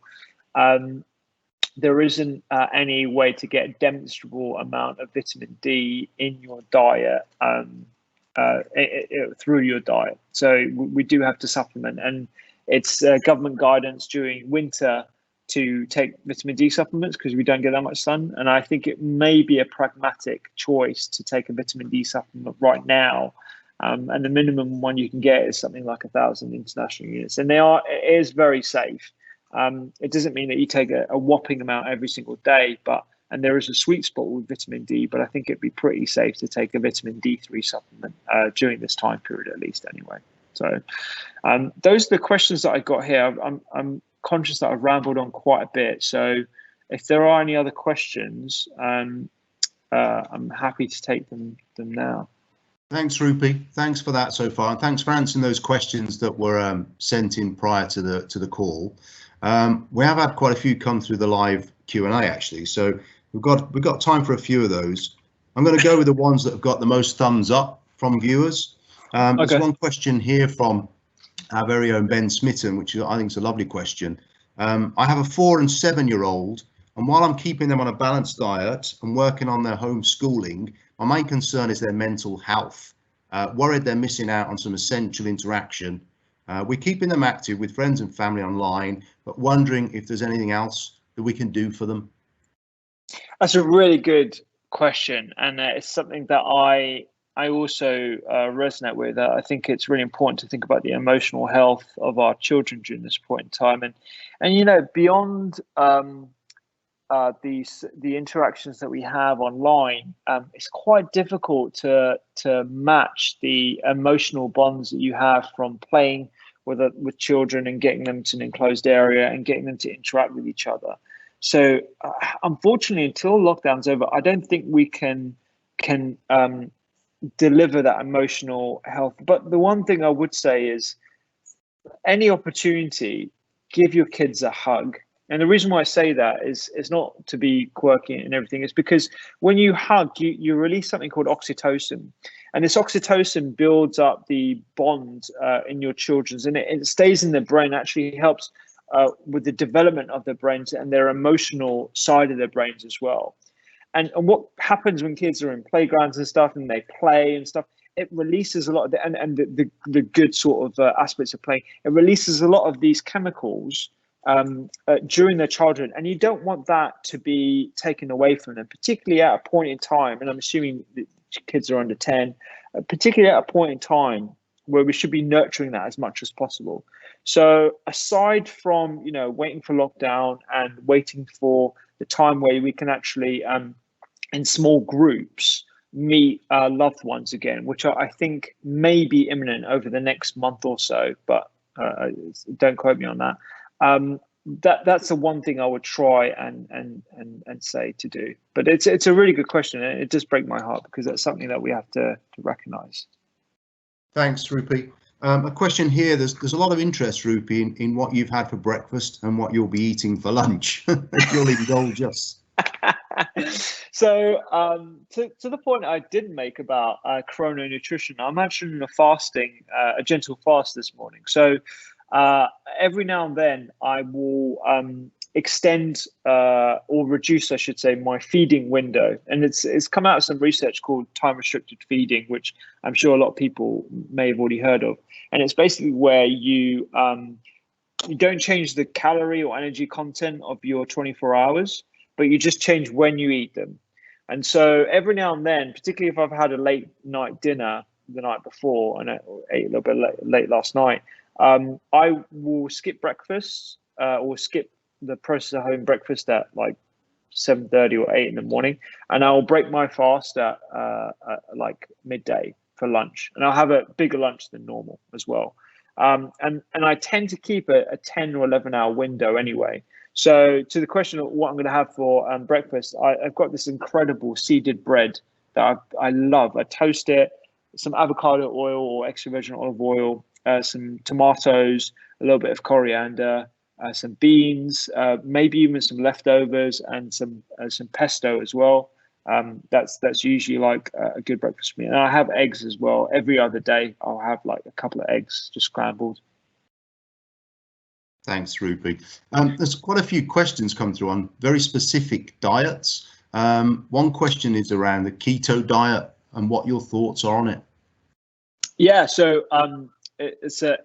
there isn't any way to get a demonstrable amount of vitamin D in your diet through your diet. So we do have to supplement, and it's government guidance during winter to take vitamin D supplements because we don't get that much sun. And I think it may be a pragmatic choice to take a vitamin D supplement right now. And the minimum one you can get is something like 1,000 international units. And it is very safe. It doesn't mean that you take a whopping amount every single day, and there is a sweet spot with vitamin D, but I think it'd be pretty safe to take a vitamin D3 supplement during this time period, at least anyway. So those are the questions that I got here. I'm conscious that I've rambled on quite a bit. So if there are any other questions, I'm happy to take them now. Thanks, Rupi. Thanks for that so far, and thanks for answering those questions that were sent in prior to the call. We have had quite a few come through the live Q&A actually, so we've got time for a few of those. I'm going to go with the ones that have got the most thumbs up from viewers. There's one question here from our very own Ben Smitten, which I think is a lovely question. I have a 4 and 7-year-old, and while I'm keeping them on a balanced diet and working on their homeschooling, my main concern is their mental health. Worried they're missing out on some essential interaction. We're keeping them active with friends and family online, but wondering if there's anything else that we can do for them. That's a really good question, and it's something that I also resonate with. I think it's really important to think about the emotional health of our children during this point in time, and you know, beyond the interactions that we have online, it's quite difficult to match the emotional bonds that you have from playing with children and getting them to an enclosed area and getting them to interact with each other. So unfortunately, until lockdown's over, I don't think we can deliver that emotional health. But the one thing I would say is, any opportunity, give your kids a hug. And the reason why I say that is not to be quirky and everything. It's because when you hug, you release something called oxytocin. And this oxytocin builds up the bond in your children's, and it stays in their brain, actually helps with the development of their brains and their emotional side of their brains as well. And what happens when kids are in playgrounds and stuff and they play and stuff, it releases a lot of the good sort of aspects of playing. It releases a lot of these chemicals during their childhood, and you don't want that to be taken away from them, particularly at a point in time. And I'm assuming that kids are under 10, particularly at a point in time where we should be nurturing that as much as possible. So aside from, waiting for lockdown and waiting for the time where we can actually, in small groups, meet loved ones again, which I think may be imminent over the next month or so, but don't quote me on that. That's the one thing I would try and say to do. But it's a really good question, and it does break my heart because that's something that we have to recognize. Thanks, Rupi. A question here. There's a lot of interest, Rupi, in what you've had for breakfast and what you'll be eating for lunch. If you'll indulge us. So to the point I did make about chrono nutrition, I'm actually in a gentle fast this morning. So every now and then I will extend or reduce, I should say, my feeding window. And it's come out of some research called time restricted feeding, which I'm sure a lot of people may have already heard of. And it's basically where you don't change the calorie or energy content of your 24 hours, but you just change when you eat them. And so every now and then, particularly if I've had a late night dinner the night before and I ate a little bit late last night, I will skip breakfast or skip the process of home breakfast at like 7:30 or 8 in the morning, and I'll break my fast at like midday for lunch, and I'll have a bigger lunch than normal as well. And I tend to keep a 10 or 11 hour window anyway. So to the question of what I'm going to have for breakfast, I've got this incredible seeded bread that I love. I toast it, some avocado oil or extra virgin olive oil, some tomatoes, a little bit of coriander, some beans, maybe even some leftovers, and some pesto as well. That's usually like a good breakfast for me. And I have eggs as well. Every other day, I'll have like a couple of eggs just scrambled. Thanks, Rupi. There's quite a few questions come through on very specific diets. One question is around the keto diet and what your thoughts are on it. Yeah, so it's a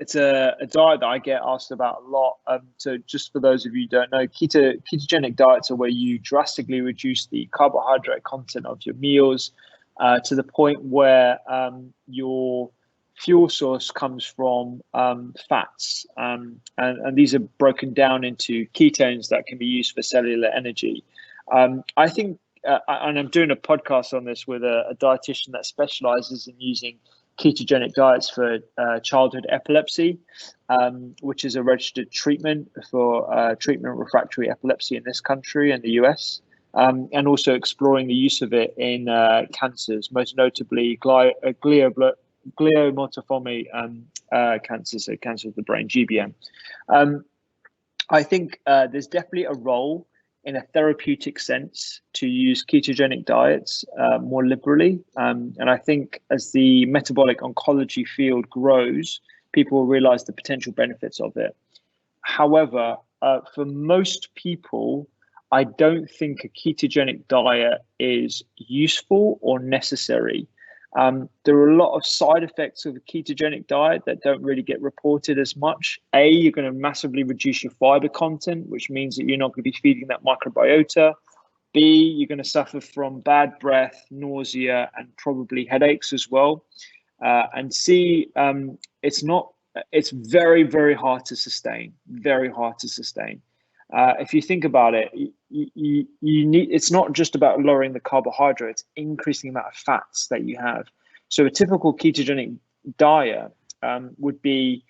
diet that I get asked about a lot. So just for those of you who don't know, ketogenic diets are where you drastically reduce the carbohydrate content of your meals to the point where your fuel source comes from fats, and these are broken down into ketones that can be used for cellular energy. I think, and I'm doing a podcast on this with a dietitian that specializes in using ketogenic diets for childhood epilepsy, which is a registered treatment for treatment refractory epilepsy in this country and the US, and also exploring the use of it in cancers, most notably gliomatoforme cancers, so cancer of the brain, GBM. I think there's definitely a role in a therapeutic sense to use ketogenic diets more liberally. And I think as the metabolic oncology field grows, people will realize the potential benefits of it. However, for most people, I don't think a ketogenic diet is useful or necessary. There are a lot of side effects of a ketogenic diet that don't really get reported as much. A, you're going to massively reduce your fiber content, which means that you're not going to be feeding that microbiota. B, you're going to suffer from bad breath, nausea, and probably headaches as well. And C, it's very, very hard to sustain, very hard to sustain. If you think about it, you need, it's not just about lowering the carbohydrates, increasing the amount of fats that you have. So a typical ketogenic diet would be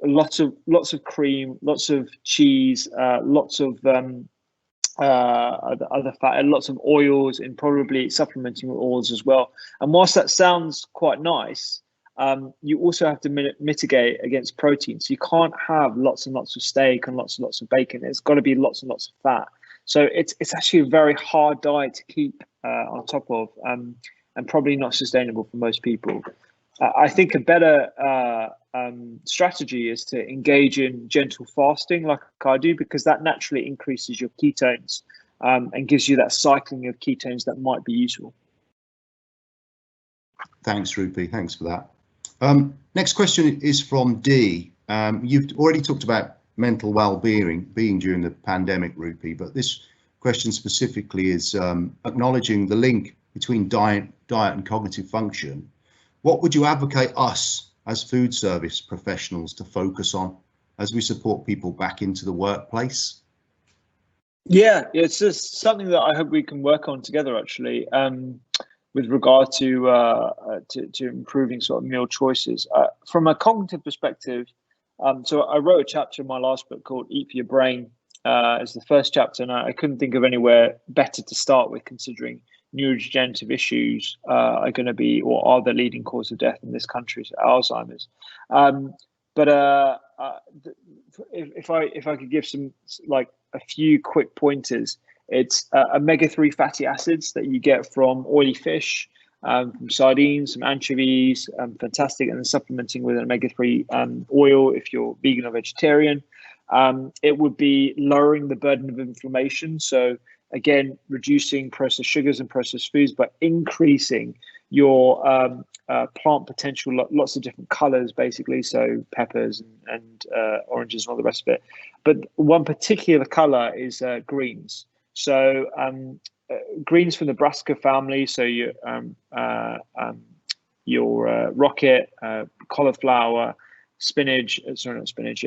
lots of cream, lots of cheese, lots of other fat, and lots of oils, and probably supplementing with oils as well. And whilst that sounds quite nice, you also have to mitigate against protein. So you can't have lots and lots of steak and lots of bacon. There's got to be lots and lots of fat. So it's actually a very hard diet to keep on top of, and probably not sustainable for most people. I think a better strategy is to engage in gentle fasting like I do, because that naturally increases your ketones and gives you that cycling of ketones that might be useful. Thanks, Rupi. Thanks for that. Next question is from D. You've already talked about mental well-being during the pandemic, Rupi, but this question specifically is acknowledging the link between diet and cognitive function. What would you advocate us as food service professionals to focus on as we support people back into the workplace? Yeah, it's just something that I hope we can work on together, actually, with regard to improving sort of meal choices. From a cognitive perspective, so I wrote a chapter in my last book called Eat for Your Brain. It's the first chapter, and I couldn't think of anywhere better to start with, considering neurodegenerative issues are going to be, or are the leading cause of death in this country, so Alzheimer's. But if I could give some, like, a few quick pointers, it's omega-3 fatty acids that you get from oily fish, from sardines, some anchovies, fantastic, and then supplementing with an omega-3 oil if you're vegan or vegetarian. It would be lowering the burden of inflammation. So again, reducing processed sugars and processed foods, but increasing your plant potential, lots of different colors, basically. So peppers and oranges and all the rest of it. But one particular color is greens. So greens from the brassica family. So your rocket, cauliflower, spinach, sorry, not spinach,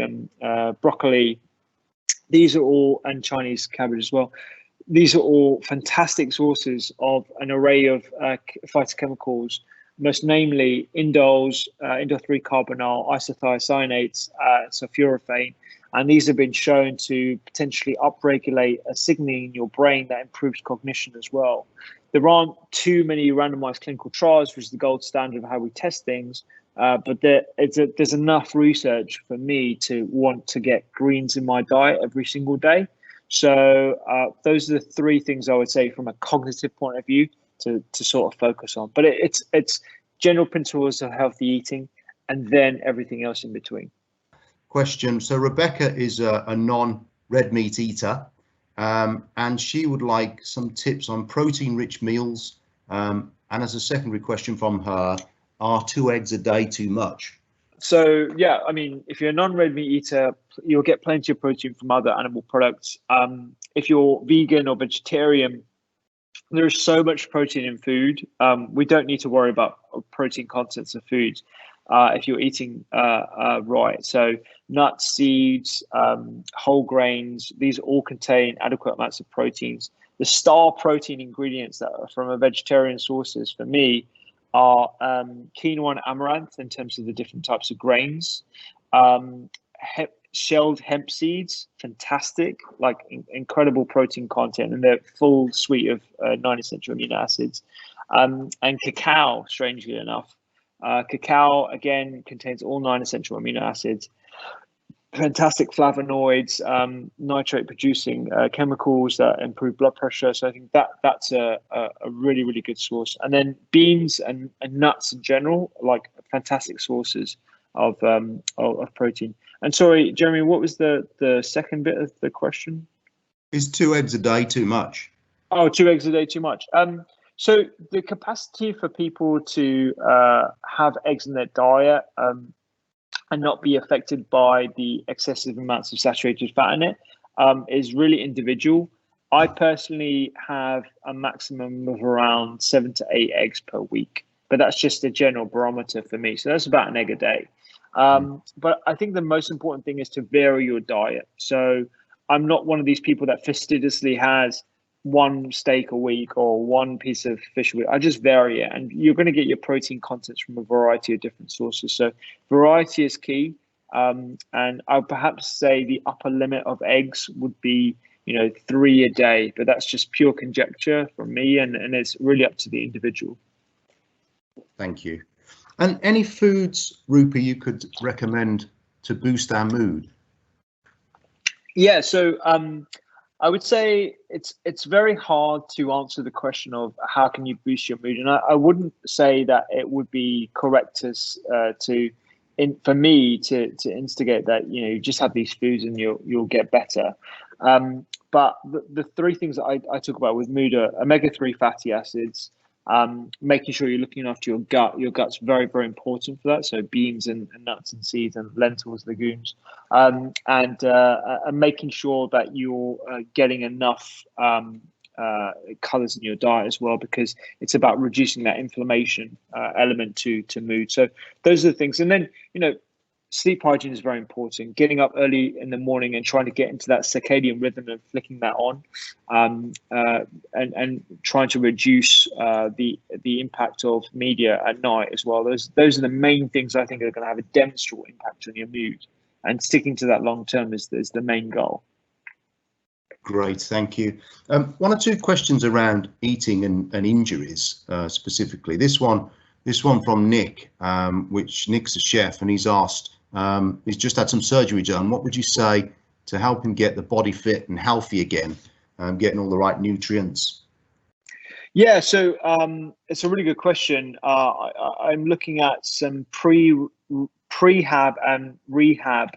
broccoli. These are all, and Chinese cabbage as well. These are all fantastic sources of an array of phytochemicals, most namely indoles, indole-3-carbonyl, isothiocyanates, sulforaphane, and these have been shown to potentially upregulate a signaling in your brain that improves cognition as well. There aren't too many randomized clinical trials, which is the gold standard of how we test things, but there's enough research for me to want to get greens in my diet every single day. So those are the three things I would say from a cognitive point of view to sort of focus on. But it's general principles of healthy eating and then everything else in between. Question. So Rebecca is a non-red meat eater, and she would like some tips on protein-rich meals. And as a secondary question from her, are 2 eggs a day too much? So yeah, I mean, if you're a non-red meat eater, you'll get plenty of protein from other animal products. If you're vegan or vegetarian, there is so much protein in food. We don't need to worry about protein contents of foods if you're eating right. So nuts, seeds, whole grains, these all contain adequate amounts of proteins. The star protein ingredients that are from a vegetarian sources for me are quinoa and amaranth in terms of the different types of grains. Shelled hemp seeds, fantastic, like incredible protein content, and they're full suite of 9 essential amino acids. And cacao, strangely enough. Cacao, again, contains all 9 essential amino acids. Fantastic flavonoids, nitrate-producing chemicals that improve blood pressure. So I think that's a really, really good source. And then beans and nuts in general, like fantastic sources of protein. And sorry, Jeremy, what was the second bit of the question? Is 2 eggs a day too much? Oh, 2 eggs a day too much. So the capacity for people to have eggs in their diet and not be affected by the excessive amounts of saturated fat in it is really individual. I personally have a maximum of around 7 to 8 eggs per week, but that's just a general barometer for me. So that's about an egg a day. But I think the most important thing is to vary your diet. So I'm not one of these people that fastidiously has 1 steak a week or 1 piece of fish a week. I just vary it, and you're going to get your protein contents from a variety of different sources. So variety is key. And I'll perhaps say the upper limit of eggs would be 3 a day, but that's just pure conjecture from me, and it's really up to the individual. Thank you. And any foods, Rupi, you could recommend to boost our mood? Yeah, so I would say it's very hard to answer the question of how can you boost your mood, and I wouldn't say that it would be correct for me to instigate that you just have these foods and you'll get better. But the three things that I talk about with mood are omega-3 fatty acids, making sure you're looking after your gut. Your gut's very, very important for that. So beans and nuts and seeds and lentils, legumes, and making sure that you're getting enough colors in your diet as well, because it's about reducing that inflammation element to mood. So those are the things. And then, sleep hygiene is very important. Getting up early in the morning and trying to get into that circadian rhythm and flicking that on, and trying to reduce the impact of media at night as well. Those are the main things I think are going to have a demonstrable impact on your mood. And sticking to that long term is the main goal. Great, thank you. One or two questions around eating and injuries specifically. This one from Nick, which Nick's a chef, and he's asked, he's just had some surgery done. What would you say to help him get the body fit and healthy again, getting all the right nutrients? Yeah, so it's a really good question. I'm looking at some prehab and rehab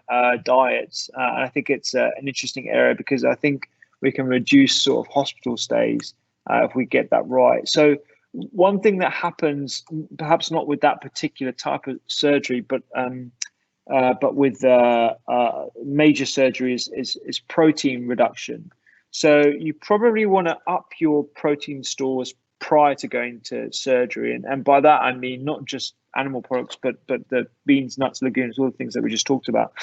diets, and I think it's an interesting area because I think we can reduce sort of hospital stays if we get that right. So one thing that happens, perhaps not with that particular type of surgery, but with major surgery is protein reduction. So you probably want to up your protein stores prior to going to surgery, and by that I mean not just animal products, but the beans, nuts, legumes, all the things that we just talked about.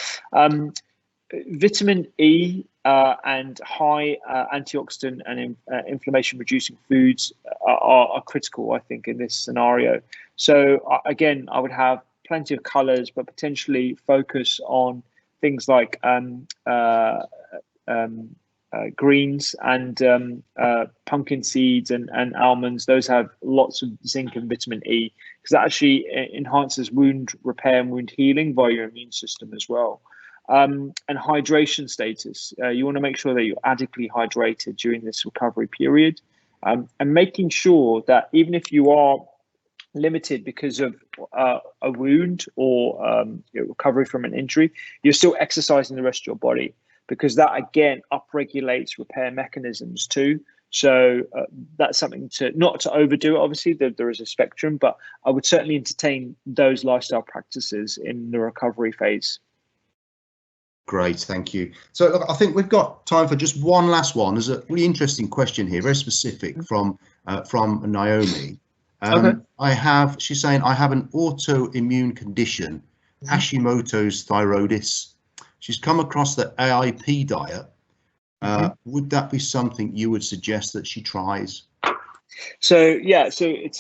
Vitamin E and high antioxidant and inflammation reducing foods are critical, I think, in this scenario. So again, I would have plenty of colors, but potentially focus on things like greens and pumpkin seeds and almonds. Those have lots of zinc and vitamin E, because that actually enhances wound repair and wound healing via your immune system as well. And hydration status. You want to make sure that you're adequately hydrated during this recovery period, and making sure that even if you are limited because of a wound or recovery from an injury, you're still exercising the rest of your body, because that again upregulates repair mechanisms too. So that's something not to overdo it. Obviously, there is a spectrum, but I would certainly entertain those lifestyle practices in the recovery phase. Great, thank you. So look, I think we've got time for just one last one. There's a really interesting question here, very specific from Naomi. Okay. She's saying, I have an autoimmune condition, Hashimoto's thyroiditis. She's come across the AIP diet. Would that be something you would suggest that she tries? So it's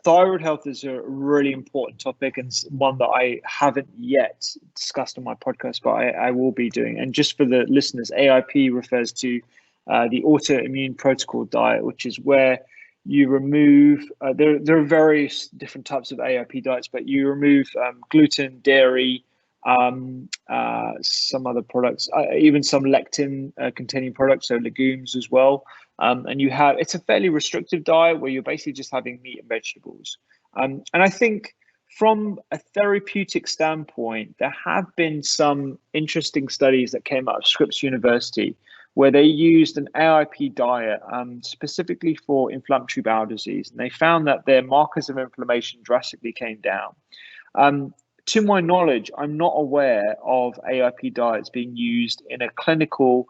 thyroid health is a really important topic, and one that I haven't yet discussed on my podcast, but I will be doing. And just for the listeners, AIP refers to the autoimmune protocol diet, which is where you remove, there are various different types of AIP diets, but you remove gluten, dairy, some other products, even some lectin containing products, so legumes as well. And it's a fairly restrictive diet where you're basically just having meat and vegetables. And I think from a therapeutic standpoint, there have been some interesting studies that came out of Scripps University where they used an AIP diet specifically for inflammatory bowel disease. And they found that their markers of inflammation drastically came down. To my knowledge, I'm not aware of AIP diets being used in a clinical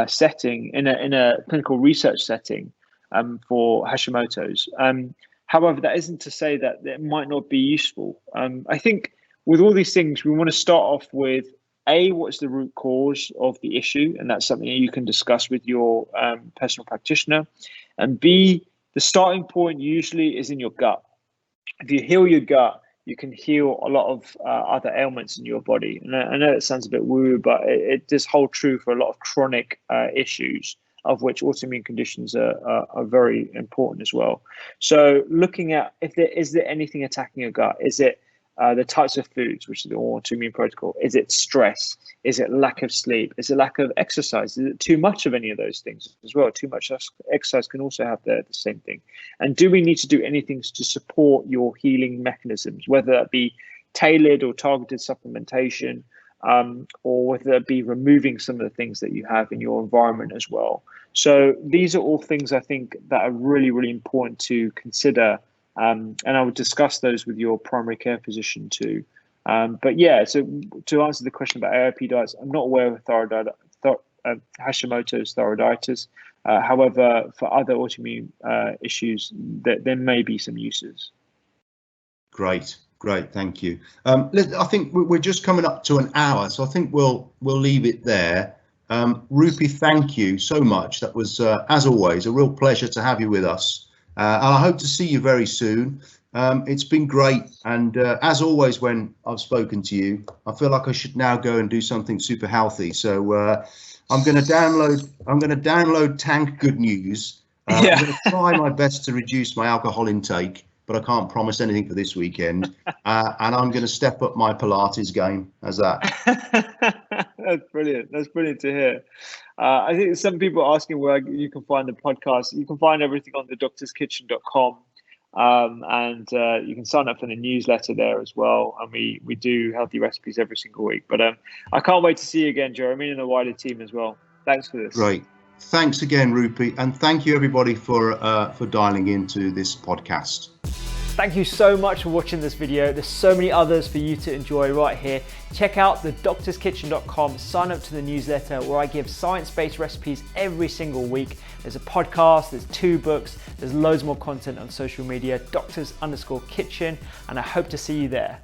setting, in a clinical research setting for Hashimoto's. However, that isn't to say that it might not be useful. I think with all these things, we want to start off with what's the root cause of the issue, and that's something you can discuss with your personal practitioner. And B, the starting point usually is in your gut. If you heal your gut, you can heal a lot of other ailments in your body. And I know it sounds a bit woo, but it does hold true for a lot of chronic issues, of which autoimmune conditions are very important as well. So looking at is there anything attacking your gut? Is it the types of foods, which is the autoimmune protocol? Is it stress? Is it lack of sleep? Is it lack of exercise? Is it too much of any of those things as well? Too much exercise can also have the same thing. And do we need to do anything to support your healing mechanisms, whether that be tailored or targeted supplementation, or whether it be removing some of the things that you have in your environment as well? So these are all things I think that are really, really important to consider. And I would discuss those with your primary care physician too. But yeah, so to answer the question about AIP diets, I'm not aware of Hashimoto's thyroiditis. However, for other autoimmune issues, there may be some uses. Great, thank you. I think we're just coming up to an hour, so I think we'll leave it there. Rupi, thank you so much. That was, as always, a real pleasure to have you with us. And I hope to see you very soon. It's been great. And as always, when I've spoken to you, I feel like I should now go and do something super healthy. So I'm going to download Tank Good News. I'm going to try my best to reduce my alcohol intake, but I can't promise anything for this weekend. And I'm going to step up my Pilates game. How's that? That's brilliant. That's brilliant to hear. I think some people are asking where you can find the podcast. You can find everything on thedoctorskitchen.com, and you can sign up for the newsletter there as well. And we do healthy recipes every single week. But I can't wait to see you again, Jeremy, and the wider team as well. Thanks for this. Great. Thanks again, Rupi, and thank you everybody for dialing into this podcast. Thank you so much for watching this video. There's so many others for you to enjoy right here. Check out thedoctorskitchen.com, sign up to the newsletter where I give science-based recipes every single week. There's a podcast, there's 2 books, there's loads more content on social media, doctors_kitchen, and I hope to see you there.